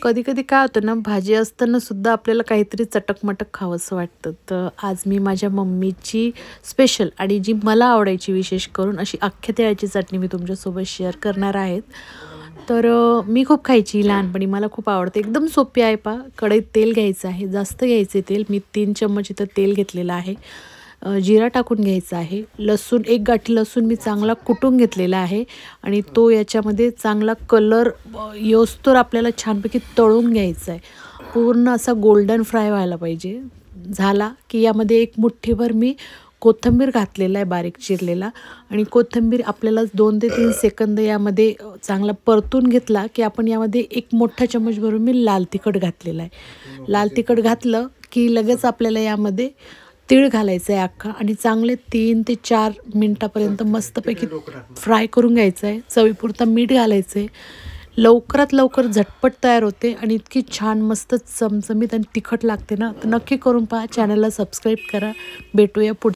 कधी-कधी काय होतं ना, भाजी असताना सुद्धा आपल्याला काहीतरी चटक-मटक खावंसं वाटतं. तर आज मी माझ्या मम्मीची स्पेशल आणि जी मला आवडायची विशेष करून अशी अख्ख्या तिळाची चटणी मी तुमच्यासोबत शेअर करणार आहेत. तर मी खूप खायची लहानपणी. मला खूप आवडते. एकदम सोपी आहे पहा. कढईत तेल घ्यायचं आहे. जास्त घ्यायचे तेल. मी 3 चम्मच इथं तेल घेतलेलं आहे. जिरा टाकून घ्यायचा आहे. लसूण, 1 गाठी लसूण मी चांगला कुटून घेतलेला आहे आणि तो याच्यामध्ये चांगला कलर येऊस्तोवर आपल्याला छानपैकी तळून घ्यायचा आहे. पूर्ण असा गोल्डन फ्राय व्हायला पाहिजे. झाला की यामध्ये 1 मुठ्ठीभर मी कोथिंबीर घातलेला आहे बारीक चिरलेला आणि कोथिंबीर आपल्याला 2 ते 3 सेकंद यामध्ये चांगला परतून घेतला की आपण यामध्ये 1 मोठा चम्मच भरून मी लाल तिखट घातलेला आहे. लाल तिखट घातलं की लगेच आपल्याला यामध्ये तीळ घालायचं आहे अख्खा आणि चांगले 3 ते 4 मिनटापर्यंत मस्तपैकी फ्राय करून घ्यायचं आहे. चवीपुरतं मीठ घालायचं आहे. लवकरात लवकर झटपट तयार होते आणि इतकी छान मस्त चमचमीत आणि तिखट लागते ना, तर नक्की करून पहा. चॅनलला सबस्क्राईब करा. भेटूया पुढच्या